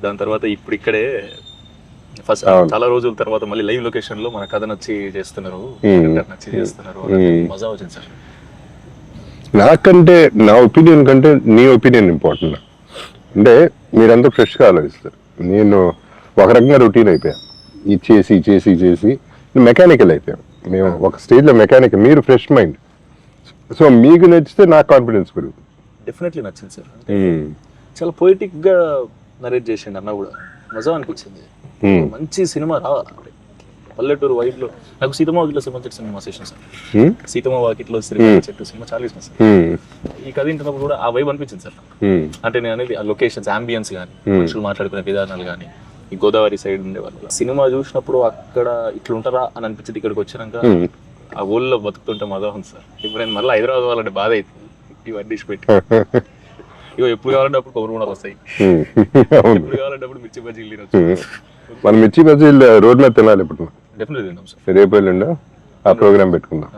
దాని తర్వాత ఇప్పుడు ఇక్కడే ఫస్ట్ చాలా రోజుల తర్వాత మళ్ళీ లైవ్ లొకేషన్ లో మన కథ నచ్చి చేస్తున్నారు, నచ్చి చేస్తున్నారు, మజా వచ్చింది సార్. నాకంటే నా ఒపీనియన్ కంటే నీ ఒపీనియన్ ఇంపార్టెంట్. అంటే మీరంతా ఫ్రెష్గా ఆలోచిస్తారు, నేను ఒక రకంగా రొటీన్ అయిపోయాను. ఇది చేసి చేసి చేసి మెకానికల్ అయిపోయాం. మేము ఒక స్టేజ్లో మెకానికల్, మీరు ఫ్రెష్ మైండ్. సో మీకు నచ్చితే నాకు కాన్ఫిడెన్స్ పెరుగుతుంది. డెఫినెట్లీ నచ్చింది సార్. చాలా పొయిటిక్ గా నరేట్ చేసిండు అన్న కూడా, మజా అనిపించింది. మంచి సినిమా రావాలి పల్లెటూరు వైబ్ లో. నాకు సీతమ్మ వాకిట్లో సినిమా సెషన్ సార్, సీతమ్మ వాకిట్లో చెట్టు సినిమా చాలా ఇష్టం సార్. ఈ కథ వింటున్నప్పుడు కూడా ఆ వైబ్ అనిపించింది సార్. అంటే నేను అనేది ఆ లొకేషన్స్, అంబియన్స్ కానీ, మనుషులు మాట్లాడుకునే విధానాలు కానీ, ఈ గోదావరి సైడ్ ఉండే వాళ్ళు సినిమా చూసినప్పుడు అక్కడ ఇట్లుంటారా అని అనిపించింది. ఇక్కడికి వచ్చినాక ఆ ఊళ్ళో బతుకుతుంటే మజా ఉంది సార్. ఇప్పుడు నేను మళ్ళీ హైదరాబాద్ వాళ్ళంటే బాధ అవుతుంది. ఇవన్నీ డిష్ పెట్టి ఇగో ఎప్పుడు కావాలంటే అప్పుడు కొబ్బరి కూడా వస్తాయి, ఎప్పుడు కావాలంటే అప్పుడు మిర్చి బజ్జీలు తినొచ్చు. మనం మిర్చి బజ్జీలు రోడ్ మీద తినాలి ఇప్పుడు. డెఫినెట్లీ తిందాం సార్. రేపు వెళ్ళండి ఆ ప్రోగ్రామ్ పెట్టుకుందాం.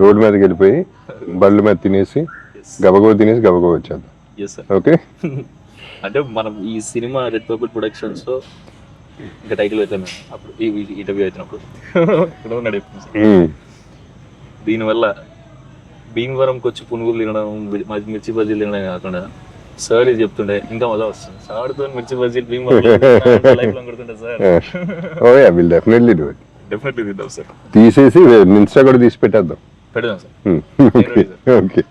రోడ్ మీదకి వెళ్ళిపోయి బళ్ళు మీద తినేసి గబగబ తినేసి గబగబ వచ్చేద్దాం. ఓకే. అంటే మనం ఈ సినిమా రెడ్ పర్పుల్ ప్రొడక్షన్స్ లో ఇంకా టైటిల్ అవుతాం అప్పుడు ఇంటర్వ్యూ అవుతున్నప్పుడు దీనివల్ల భీమవరంకి వచ్చి పునుగులు తినడం, మిర్చి బజ్జీలు తినడం కాకుండా సార్ ఇది చెప్తుండే ఇంకా మజా వస్తుంది. సార్తో మిర్చి బజ్జీలు భీమవరం కొడుతుంటే sir. Oh yeah, will definitely do it. Definitely తిందాం సార్. తీసేసి ఇన్స్టా కూడా తీసి పెట్టేద్దాం. పెడదాం సార్. ఓకే.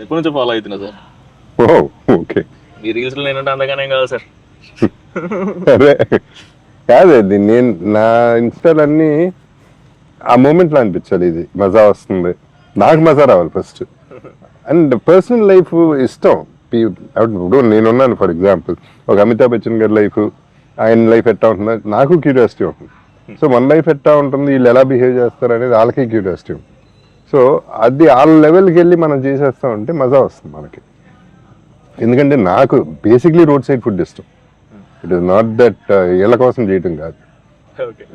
ఎప్పటి నుంచో ఫాలో అవుతున్నా సార్. ఓకే. మీ రీల్స్ లో నేనంటే అందగానే కాదు సార్. అదే కాదు, నేను నా ఇన్స్టాలన్నీ ఆ మూమెంట్లో అనిపించాలి, ఇది మజా వస్తుంది, నాకు మజా రావాలి ఫస్ట్. అండ్ పర్సనల్ లైఫ్ ఇష్టం. ఇప్పుడు నేనున్నాను ఫర్ ఎగ్జాంపుల్, ఒక అమితాబ్ బచ్చన్ గారి లైఫ్, ఆయన లైఫ్ ఎట్టా ఉంటుంది నాకు క్యూరియాసిటీ ఉంటుంది. సో మన లైఫ్ ఎట్టా ఉంటుంది, వీళ్ళు ఎలా బిహేవ్ చేస్తారు అనేది వాళ్ళకి క్యూరియాసిటీ ఉంటుంది. సో అది వాళ్ళ లెవెల్కి వెళ్ళి మనం చేసేస్తామంటే మజా వస్తుంది మనకి. ఎందుకంటే నాకు బేసిక్లీ రోడ్ సైడ్ ఫుడ్ ఇష్టం. ఇట్ ఈస్ నాట్ దట్ వీళ్ళ కోసం చేయటం కాదు.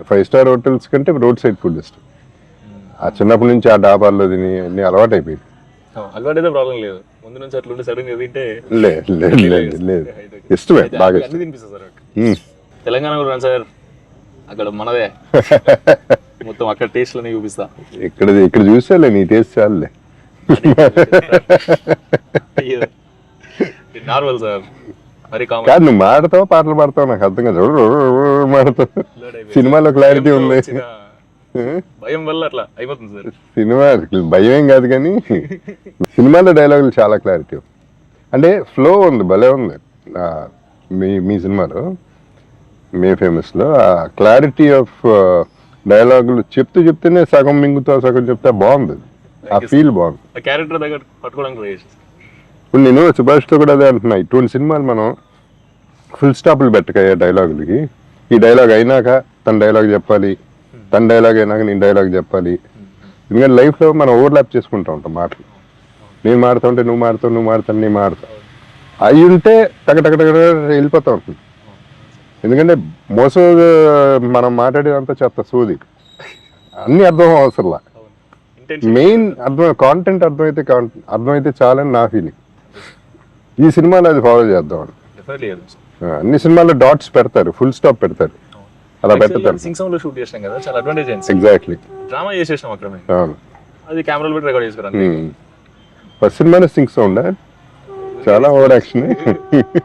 5 స్టార్ హోటల్స్ కంటే రోడ్ సైడ్ ఫుడ్ ఇష్టం. ఆ చిన్నప్పటి నుంచి ఆ డాబాల్లో తిని అన్ని అలవాటు అయిపోయింది. అలవాటైతే ప్రాబ్లం లేదు, ముందు నుంచి అట్లా సడన్ తింటే లేదు ఇష్టమే, బాగా ఇష్టం. తినిపిస్తుంది సార్. తెలంగాణ కూడా సార్, అక్కడ మనదే మొత్తం అక్కడ టేస్ట్ లోనే చూపిస్తా. ఇక్కడ చూసాలే, నీ టేస్ట్ చాలులే. Normal sir. మరి కాదు, నువ్వు మాడతావు పాటలు పాడతావు, నాకు అర్థం కాదు. మాడతావు, సినిమాలో క్లారిటీ ఉంది. భయం వల్ల అట్లా అయిపోతుంది సార్. సినిమా భయం ఏం కాదు కానీ సినిమాలో డైలాగులు చాలా క్లారిటీ ఉంది. అంటే ఫ్లో ఉంది, భలే ఉంది. మీ సినిమాలో మే ఫేమస్లో ఆ క్లారిటీ ఆఫ్ డైలాగులు చెప్తేనే సగం మింగుతా సగం చెప్తే బాగుంది. ఆ ఫీల్ బాగుంది. క్యారెక్టర్ దగ్గర పట్టుకోవడానికి. ఇప్పుడు నేను సుభాష్తో కూడా అదే అంటున్నా, ఇటువంటి సినిమాలు మనం ఫుల్ స్టాప్లు పెట్టకయ్యా డైలాగులకి. ఈ డైలాగ్ అయినాక తన డైలాగ్ చెప్పాలి, తన డైలాగ్ అయినాక నేను డైలాగ్ చెప్పాలి. ఎందుకంటే లైఫ్లో మనం ఓవర్లాప్ చేసుకుంటూ ఉంటాం మాటలు. నేను మాడుతూ ఉంటే నువ్వు మాడుతావు, నువ్వు మాడుతాను నేను మాడుతావు. అవి ఉంటే టగటగట వెళ్ళిపోతూ ఉంటుంది. ఎందుకంటే మోసం మనం మాట్లాడేదంతా చెత్త సోది, అన్నీ అర్థం అవసరంలా. మెయిన్ కాంటెంట్ అర్థమైతే చాలని నా ఫీలింగ్. ఈ సినిమాలో అది ఫాలో చేద్దామని. అన్ని సినిమాల్లో డాట్స్ పెడతారు, ఫుల్ స్టాప్ పెడతారు, అలా పెడతారు. షూట్ చేసాం కదా, చాలా అడ్వాంటేజ్ అయింది. ఎగ్జాక్ట్లీ. డ్రామా చేసేసాం అక్కడ, అది కెమెరాలో పెట్టి రికార్డ్ చేసుకున్నాను. ఫస్ట్ సినిమాలో సింగ్ సౌండ్ చాలా ఓవర్ యాక్షన్.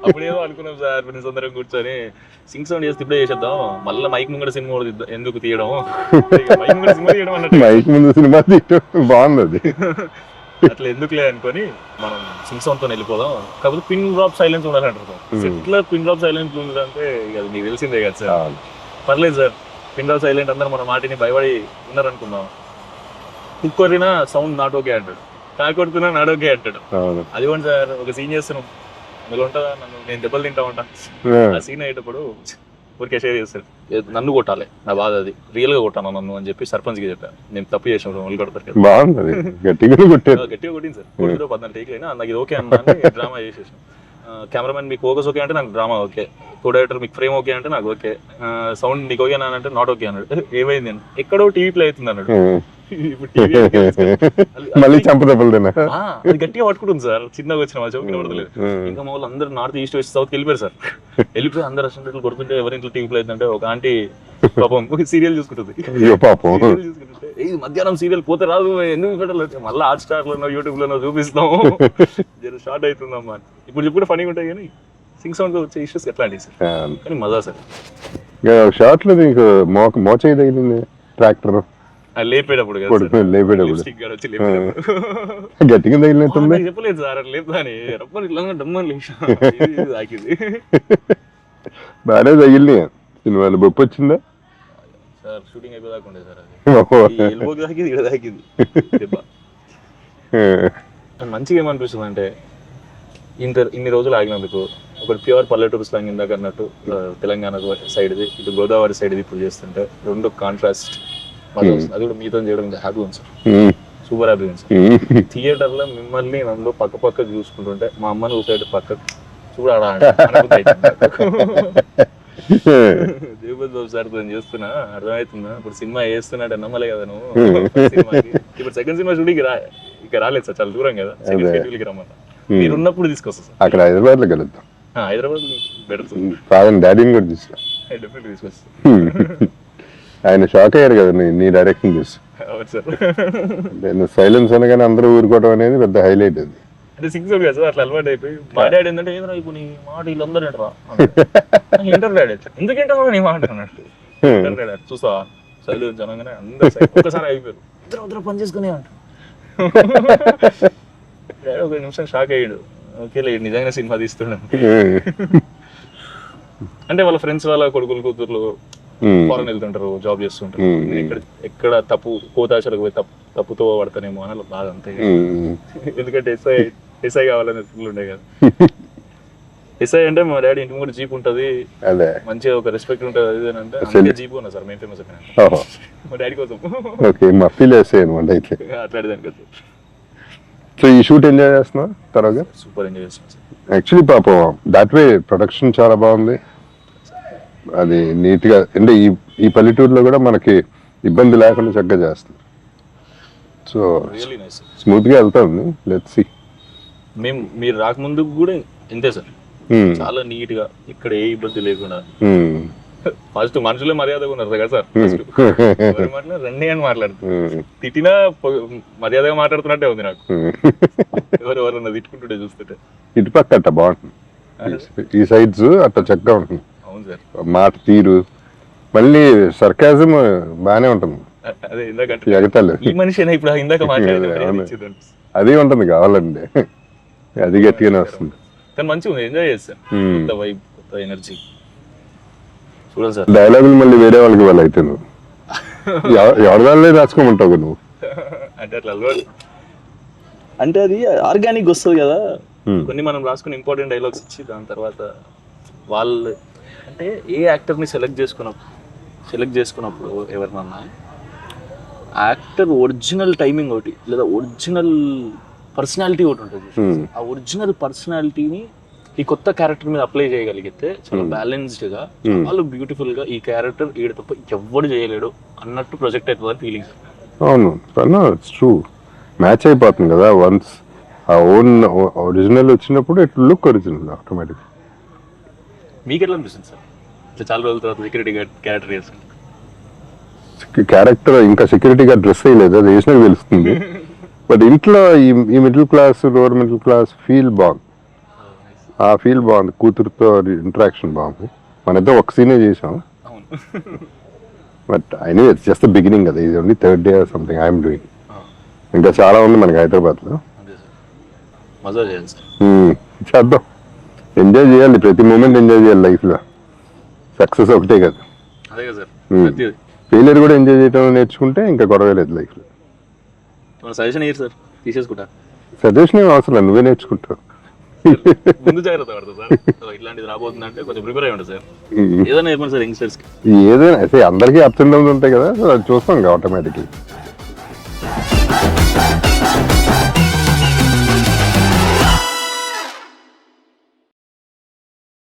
అప్పుడేదో అనుకున్నాం సార్, ఫ్రెండ్స్ అందరం కూర్చొని సింగ్ సౌండ్ చేస్తే ఇప్పుడే చేసేద్దాం, మళ్ళీ మైక్ ముందు సినిమా ఎందుకు తీయడం, మైక్ ముందు సినిమా తీయడం బాగుంది. అట్లా ఎందుకులే అనుకొని మనం సింగ్ సౌండ్ తో వెళ్ళిపోదాం. కాకపోతే పిన్ డ్రాప్ సైలెన్స్ ఉండాలంటారు. ఎట్లా పిన్ డ్రాప్ సైలెన్స్ ఉండాలంటే అది నీకు తెలిసిందే కదా సార్. పర్లేదు సార్, పిన్ డ్రాప్ సైలెంట్ అందరూ మన మాటిని భయపడి ఉన్నారనుకుందాం. కుక్కరినా సౌండ్ నాట్ ఓకే అంటాడు, కాకొడుతున్నా నాట్ ఓకే అంటాడు. అది కూడా సార్ ఒక సీన్ చేస్తున్నాం, అందులో ఉంటుందా నన్ను నేను దెబ్బలు తింటా ఉంటా. ఆ సీన్ అయ్యేటప్పుడు ఊరికే షేర్ చేస్తాడు, నన్ను కొట్టాలి, నా బాధ అది, రియల్ గా కొట్టాను నన్ను అని చెప్పి సర్పంచ్ కి చెప్పాను. నేను తప్పు చేసాను, వాళ్ళు కొడతారు. బాగుంది, గట్టిగా కొట్టింది సార్. 14 టేక్లు అయినా నాకు ఇది ఓకే అన్నా, డ్రామా చేసేసాను. కెమెరామెన్ మీకు ఫోకస్ ఓకే అంటే నాకు డ్రామా ఓకే, కో డైరెక్టర్ మీకు ఫ్రేమ్ ఓకే అంటే నాకు ఓకే, సౌండ్ నీకు ఓకే అంటే నాట్ ఓకే అన్నాడు. ఏమైంది అని ఎక్కడో టీవీ ప్లే అవుతుంది అన్నాడు. ఇప్పుడు TV మళ్ళీ చంపదెబ్బలుదేనా అది గట్టిగా పట్టుకుంటుంది సార్, చిన్నగా వచ్చిన మా చౌకి పడతలేదు. ఇంకా మా వాళ్ళు అందరూ నార్త్ ఈస్ట్ వెస్ట్ సౌత్ వెళ్ళిపోయారు సార్. వెళ్ళిపోయి అందరు అసలు కొడుతుంటే ఎవరింట్లో టీవీ ప్లే అవుతుందంటే ఒక ఆంటీ పాపం సీరియల్ చూసుకుంటుంది. పాపం చూసుకుంటుంటే ఇది మధ్యాహ్నం సీరియల్ పోతే రాదు ఎందుకు పెట్టలేదు, మళ్ళీ హాట్ స్టార్ లోనో యూట్యూబ్ లోనో చూపిస్తాము, జర షార్ట్ అవుతుందమ్మా. ఇప్పుడు చెప్పుడు ఫనీగా ఉంటాయి కానీ సింగ్ సౌండ్ వచ్చే ఇష్యూస్ ఎట్లాంటివి సార్, కానీ మజా సార్. షార్ట్ లో నీకు మోచేయి తగిలింది ట్రాక్టర్ లేపేటప్పుడు లేపేటప్పుడు గట్టిగా తగిలినట్టుంది. చెప్పలేదు సార్ అట్లా లేపుదాని రప్పని ఇట్లా డమ్మని లేచా బాగానే తగిలినాయి. సినిమాలు బొప్పు వచ్చిందా సార్? షూటింగ్ అయిపోదాకా ఉండే సార్, అది ఎల్బోకి తాకింది, ఇక్కడ తాకింది దెబ్బ. మంచిగా ఏమనిపిస్తుంది అంటే ఇన్ని రోజులు ఆగినందుకు ఒకటి ప్యూర్ పల్లెటూరు స్లాంగ్ ఇందాక అన్నట్టు తెలంగాణ సైడ్ది, ఇటు గోదావరి సైడ్ది ఇప్పుడు చేస్తుంటే రెండు కాంట్రాస్ట్ అది కూడా మీతో చేయడం హ్యాపీ ఉంది సార్, సూపర్ హ్యాపీ ఉంది సార్. థియేటర్ లో మిమ్మల్ని నన్ను పక్క పక్క చూసుకుంటుంటే మా అమ్మని చూసేటి పక్క చూడాలా జగపతి బాబు సార్ తో చేస్తున్నా అర్థమవుతుందా, ఇప్పుడు సినిమా వేస్తున్నాడు నమ్మలే కదా నువ్వు సినిమాకి. ఇప్పుడు సెకండ్ సినిమా షూటింగ్ ఇక రాలేదు సార్, చాలా దూరం కదా, సెకండ్ షెడ్యూల్కి రమ్మన్నా. మీరు ఉన్నప్పుడు తీసుకొస్తా సార్, అక్కడ హైదరాబాద్ లో కలుద్దాం. హైదరాబాద్ పెడతాం, ఫాదర్ డాడీని కూడా తీసుకురా, డెఫినెట్లీ తీసుకొస్తా. ఆయన షాక్ అయ్యారు కదా నీ డైరెక్షన్ చూసి. అవును సార్, నేను సైలెన్స్ అనగానే అందరూ ఊరుకోవడం అనేది పెద్ద హైలైట్. అది అంటే సిక్స్ కదా సార్, అట్లా అలవాటు అయిపోయి మా డాడీ ఏంటంటే ఏదో ఇప్పుడు నీ మాట వీళ్ళందరూ ఏంటరా ఇంటర్ డాడీ ఎందుకు ఏంటో నీ మాట అన్నట్టు ఇంటర్ డాడీ చూసా సైలెన్స్ అనగానే అందరూ ఒక్కసారి అయిపోయారు, ఇద్దరు పని చేసుకునే అంట. ఒక నిమిషం షాక్ అయ్యాడు, ఓకే నిజంగా సినిమా తీస్తున్నాడు. అంటే వాళ్ళ ఫ్రెండ్స్ వాళ్ళ కొడుకులు కూతుర్లు ఫారెన్ వెళ్తుంటారు, జాబ్ చేస్తుంటారు, ఎక్కడ తప్పు కోతాచలకు పోయి తప్పుతో పడతానేమో అని బాధ అంతే. ఎందుకంటే ఎస్ఐ కావాలనే ఫీల్ ఉండే కదా. ఎస్ఐ అంటే మా డాడీ ఇంటి కూడా జీప్ ఉంటది, మంచిగా ఒక రెస్పెక్ట్ ఉంటుంది, అది అంటే అందుకే జీప్ ఉన్నా సార్ మేము ఫేమస్ అయిపోయినా మా డాడీ కోసం. అట్లాంటిదాని కదా. సో ఈ షూట్ ఎంజాయ్ చేస్తున్నా తర్వాత సూపర్ ఎంజాయ్ చేస్తున్నాం. యాక్చువల్లీ పాపం దాట్ వే ప్రొడక్షన్ చాలా బాగుంది, అది నీట్ గా. అంటే ఈ పల్లెటూరులో కూడా మనకి ఇబ్బంది లేకుండా చక్కగా చేస్తుంది. సో స్మూత్ గా వెళ్తాం. Let's see. మీరు రాకముందు కూడా ఇంతే సార్, చాలా నీట్ గా ఇక్కడ ఏ ఇబ్బంది లేకుండా. ఫస్ట్ మనుషులే మర్యాదగా ఉన్నారు కదా సార్, రండి అని మాట్లాడుతున్నారు, తిట్టినా మర్యాదగా మాట్లాడుతున్నట్టే ఉంది నాకు. ఎవరెవరన్నా తిట్టుకుంటుంటే చూస్తుంటే ఇటు పక్క అట్ట బాగుంటుంది, ఈ సైడ్స్ అట్ట చక్కగా ఉంటుంది. అవును సార్, మాట తీరు మళ్ళీ సర్కాజం బానే ఉంటుంది. అదే ఇందాక ఈ మనిషి ఇప్పుడు ఇందాక మాట్లాడేది అది ఉంటుంది కావాలంటే, అది గట్టిగానే వస్తుంది. కానీ మంచిగా ఉంది, ఎంజాయ్ చేస్తాను. కొత్త వైబ్, కొత్త ఎనర్జీ చూడాలి సార్. డైలాగులు మళ్ళీ వేరే వాళ్ళకి వాళ్ళు అయితే నువ్వు ఎవరిదాళ్ళే రాసుకోమంటావు నువ్వు. అంటే అట్లా అలవాటు, అంటే అది ఆర్గానిక్ వస్తుంది కదా. కొన్ని మనం రాసుకుని ఇంపార్టెంట్ డైలాగ్స్ ఇచ్చి దాని తర్వాత వాళ్ళు అంటే ఏ యాక్టర్ని సెలెక్ట్ చేసుకున్నప్పుడు ఎవరినన్నా యాక్టర్ ఒరిజినల్ టైమింగ్ ఒకటి లేదా ఒరిజినల్ పర్సనాలిటీ ఒకటి ఉంటుంది. ఆ ఒరిజినల్ పర్సనాలిటీని ఈ కొత్త క్యారెక్టర్ మీద అప్లై చేయగలిగితే చాలా బ్యాలెన్స్డ్ గా, చాలా బ్యూటిఫుల్ గా ఈ క్యారెక్టర్ ఈడ తప్ప ఎవ్వడు చేయలేడు అన్నట్టు ప్రొజెక్ట్ అవుతుంది ఫీలింగ్స్. అవును, ట్రూ మ్యాచ్ అయిపోతుంది కదా. వన్స్ ఆ ఓన్ ఒరిజినల్ వచ్చినప్పుడు ఇట్ లుక్ ఒరిజినల్ ఆటోమేటిక్. మీకు ఎట్లా అనిపిస్తుంది సార్ ఇట్లా చాలా రోజుల తర్వాత సెక్యూరిటీ క్యారెక్టర్ వేసుకుంటారు? క్యారెక్టర్ ఇంకా సెక్యూరిటీ గార్డ్ డ్రెస్ అయ్యలేదు, అది వేసినా తెలుస్తుంది. బట్ ఇంట్లో ఈ middle class lower middle class feel బాగుంది, ఆ ఫీల్ బాగుంది. కూతురుతో ఇంటరాక్షన్ బాగుంది. మనిద్దరం ఒక సీనే చేసాం, but I know it's just the beginning కదా. ఇది only third day or something I'm doing. ఇంకా చాలా ఉంది మనకి హైదరాబాద్లో. చేద్దాం, ఎంజాయ్ చేయాలి, ప్రతి మూమెంట్ ఎంజాయ్ చేయాలి లైఫ్లో. సక్సెస్ ఒకటే కదా, ఫెయిలియర్ కూడా ఎంజాయ్ చేయడం నేర్చుకుంటే ఇంకా గొడవ లేదు లైఫ్లో. సజెషన్ అయ్యారు సార్, తీసేసుకుంటా. సజెషన్ ఏం అవసరం, నువ్వే నేర్చుకుంటావు. ముందు జాగ్రత్త పడతా సార్, ఇట్లాంటిది రాబోతుందంటే కొంచెం ప్రిపేర్ అయ్యండి సార్. ఏదైనా చెప్పండి సార్ యంగ్స్టర్స్కి. ఏదైనా అయితే అందరికీ అప్స్ అండ్ డౌన్స్ ఉంటాయి కదా, అది చూస్తాం ఆటోమేటిక్లీ.